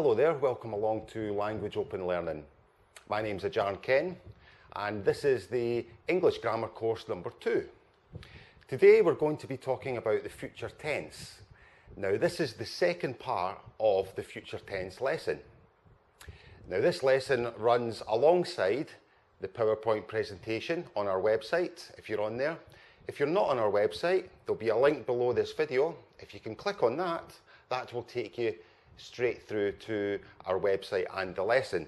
Hello there, welcome along to Language Open Learning. My name's Ajarn Ken and this is the English Grammar course number 2. Today we're going to be talking about the future tense. Now this is the second part of the future tense lesson. Now this lesson runs alongside the PowerPoint presentation on our website, if you're on there. If you're not on our website, there'll be a link below this video. If you can click on that, that will take you straight through to our website and the lesson.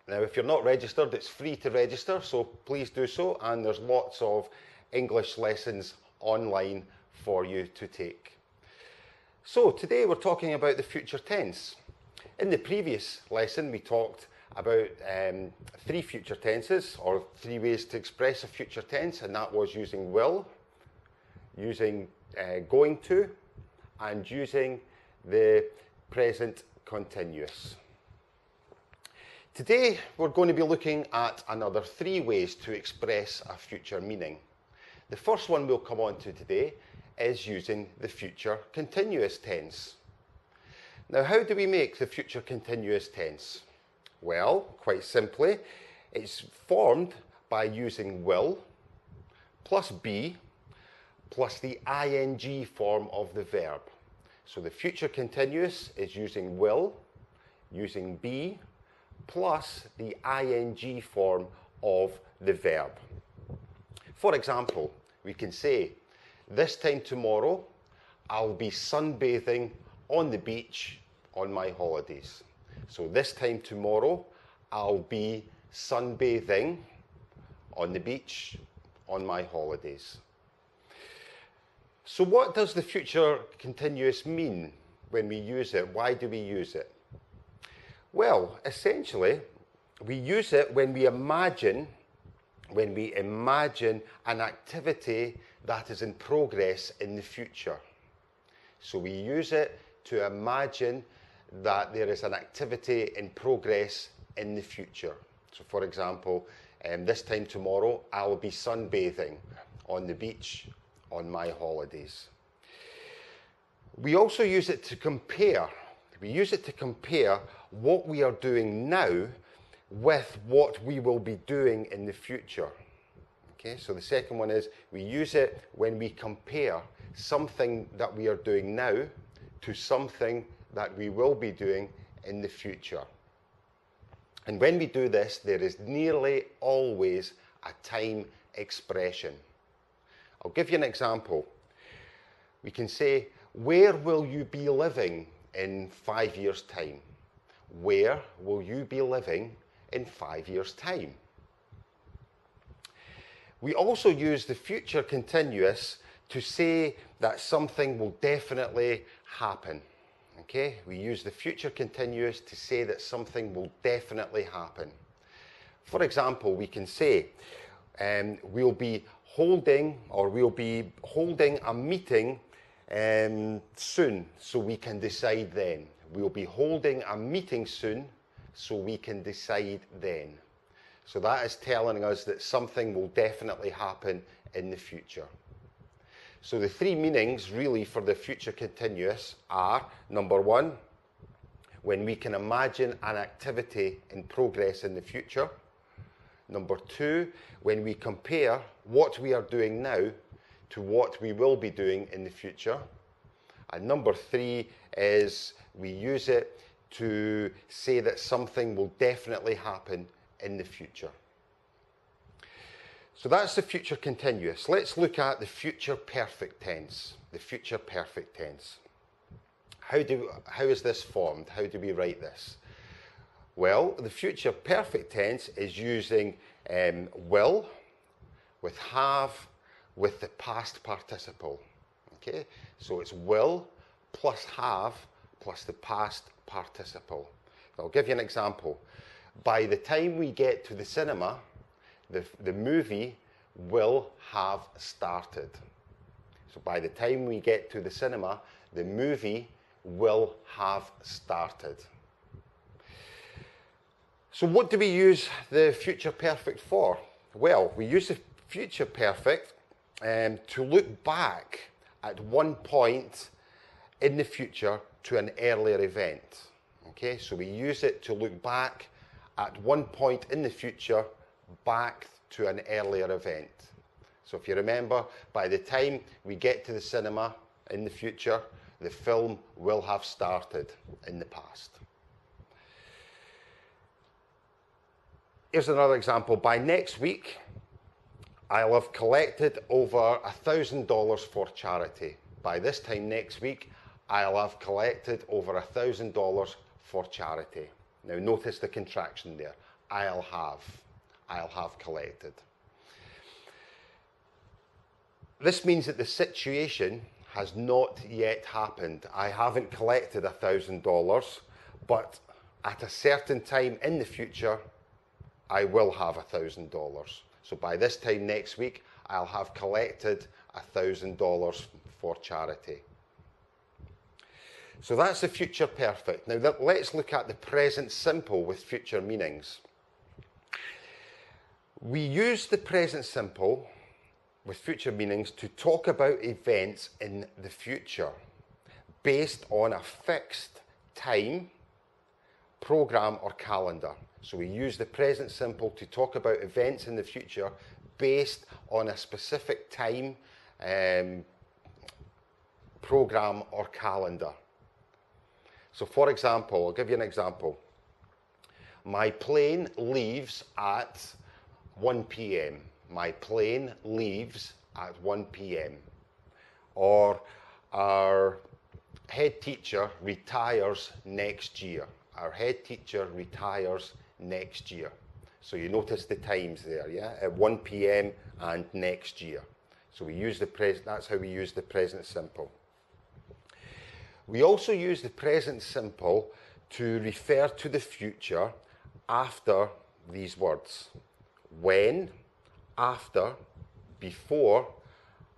Now if you're not registered, it's free to register, so please do so, and there's lots of English lessons online for you to take. So today we're talking about the future tense. In the previous lesson we talked about 3 future tenses, or 3 ways to express a future tense, and that was using will, using going to, and using the present continuous. Today we're going to be looking at another 3 ways to express a future meaning. The first one we'll come on to today is using the future continuous tense. Now how do we make the future continuous tense? Well, quite simply, it's formed by using will plus be plus the ing form of the verb. So the future continuous is using will, using be, plus the ing form of the verb. For example, we can say, this time tomorrow, I'll be sunbathing on the beach on my holidays. So this time tomorrow, I'll be sunbathing on the beach on my holidays. So what does the future continuous mean when we use it? Why do we use it? Well, essentially, we use it when we imagine an activity that is in progress in the future. So we use it to imagine that there is an activity in progress in the future. So for example, this time tomorrow, I'll be sunbathing on the beach on my holidays. We also use it to compare. We use it to compare what we are doing now with what we will be doing in the future. Okay, so the second one is we use it when we compare something that we are doing now to something that we will be doing in the future. And when we do this, there is nearly always a time expression. I'll give you an example. We can say, where will you be living in 5 years' time? Where will you be living in 5 years' time? We also use the future continuous to say that something will definitely happen. Okay? We use the future continuous to say that something will definitely happen. For example, we can say, we'll be holding a meeting soon, so we can decide then. We'll be holding a meeting soon, so we can decide then. So that is telling us that something will definitely happen in the future. So the 3 meanings really for the future continuous are, number 1, when we can imagine an activity in progress in the future. Number 2, when we compare what we are doing now to what we will be doing in the future. And number 3 is we use it to say that something will definitely happen in the future. So that's the future continuous. Let's look at the future perfect tense. The future perfect tense. How is this formed? How do we write this? Well, the future perfect tense is using will with have with the past participle. Okay, so it's will plus have plus the past participle. I'll give you an example. By the time we get to the cinema, the movie will have started. So by the time we get to the cinema, the movie will have started. So what do we use the future perfect for? Well, we use the future perfect to look back at one point in the future to an earlier event. Okay, so we use it to look back at one point in the future, back to an earlier event. So if you remember, by the time we get to the cinema in the future, the film will have started in the past. Here's another example. By next week, I'll have collected over $1,000 for charity. By this time next week, I'll have collected over $1,000 for charity. Now notice the contraction there. I'll have collected. This means that the situation has not yet happened. I haven't collected $1,000, but at a certain time in the future, I will have $1,000. So by this time next week, I'll have collected $1,000 for charity. So that's the future perfect. Now let's look at the present simple with future meanings. We use the present simple with future meanings to talk about events in the future based on a fixed time, program, or calendar. So we use the present simple to talk about events in the future based on a specific time, program, or calendar. So for example, I'll give you an example. My plane leaves at 1 p.m. My plane leaves at 1 p.m. Or our head teacher retires next year. Our head teacher retires next year. So you notice the times there, yeah? At 1 p.m. and next year. So we use the present, that's how we use the present simple. We also use the present simple to refer to the future after these words. When, after, before,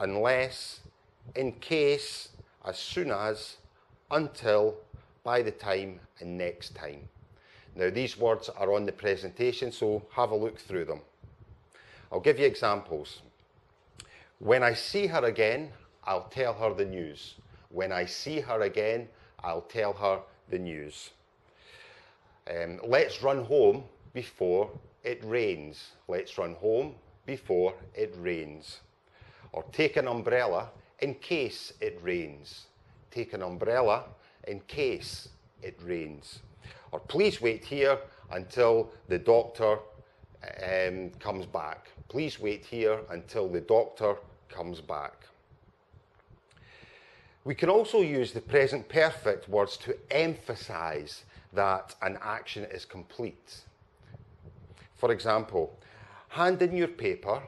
unless, in case, as soon as, until, by the time, and next time. Now these words are on the presentation, so have a look through them. I'll give you examples. When I see her again, I'll tell her the news. When I see her again, I'll tell her the news. Let's run home before it rains. Let's run home before it rains. Or take an umbrella in case it rains. Take an umbrella in case it rains. Or please wait here until the doctor comes back. Please wait here until the doctor comes back. We can also use the present perfect words to emphasize that an action is complete. For example, hand in your paper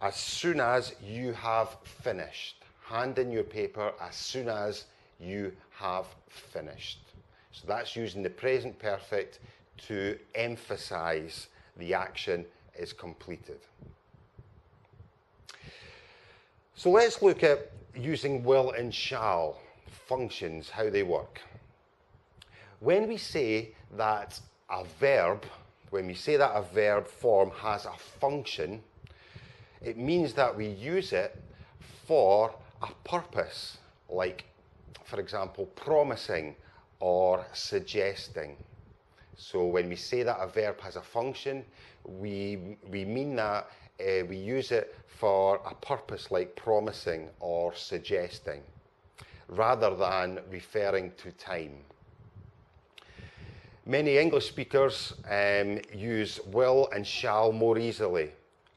as soon as you have finished. Hand in your paper as soon as you have finished. So that's using the present perfect to emphasize the action is completed. So let's look at using will and shall functions, how they work. When we say that a verb form has a function, it means that we use it for a purpose, like, for example, promising or suggesting. So when we say that a verb has a function, we mean that we use it for a purpose like promising or suggesting, rather than referring to time. Many English speakers use will and shall more easily,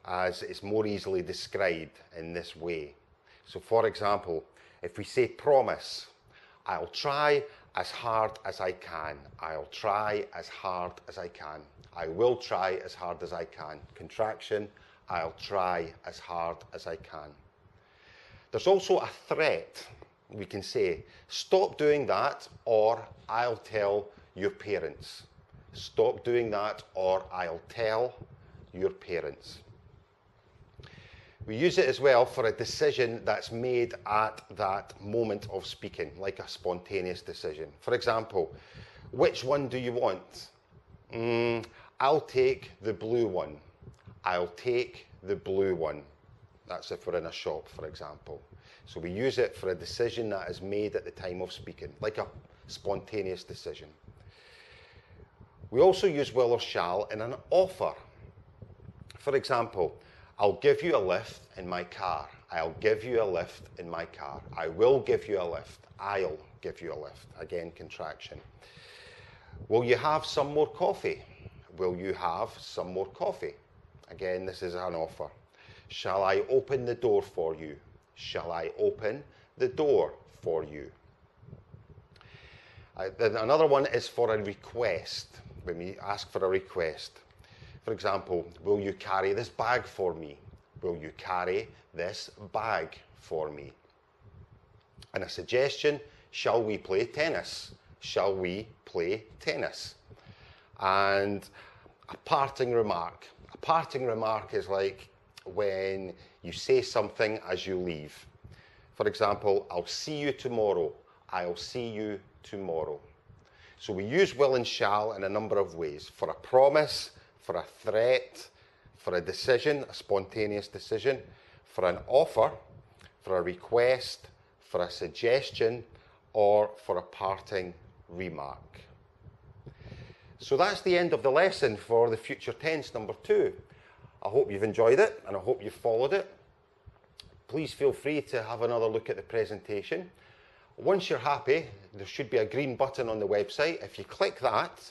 as it's more easily described in this way. So for example, if we say promise, I'll try as hard as I can. I'll try as hard as I can. I will try as hard as I can. Contraction, I'll try as hard as I can. There's also a threat. We can say, stop doing that, or I'll tell your parents. Stop doing that, or I'll tell your parents. We use it as well for a decision that's made at that moment of speaking, like a spontaneous decision. For example, which one do you want? I'll take the blue one. I'll take the blue one. That's if we're in a shop, for example. So we use it for a decision that is made at the time of speaking, like a spontaneous decision. We also use will or shall in an offer. For example, I'll give you a lift in my car. I'll give you a lift in my car. I will give you a lift. I'll give you a lift. Again, contraction. Will you have some more coffee? Will you have some more coffee? Again, this is an offer. Shall I open the door for you? Shall I open the door for you? Another one is for a request, when we ask for a request. For example, will you carry this bag for me? Will you carry this bag for me? And a suggestion, shall we play tennis? Shall we play tennis? And a parting remark. A parting remark is like when you say something as you leave. For example, I'll see you tomorrow. I'll see you tomorrow. So we use will and shall in a number of ways. For a promise, for a threat, for a decision, a spontaneous decision, for an offer, for a request, for a suggestion, or for a parting remark. So that's the end of the lesson for the future tense number 2. I hope you've enjoyed it and I hope you've followed it. Please feel free to have another look at the presentation. Once you're happy, there should be a green button on the website. If you click that,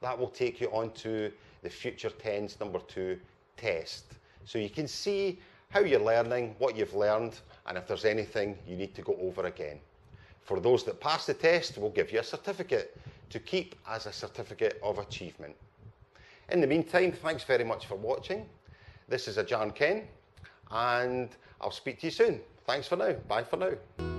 that will take you onto the future tense number 2 test. So you can see how you're learning, what you've learned, and if there's anything you need to go over again. For those that pass the test, we'll give you a certificate to keep as a certificate of achievement. In the meantime, thanks very much for watching. This is John Ken, and I'll speak to you soon. Thanks for now. Bye for now.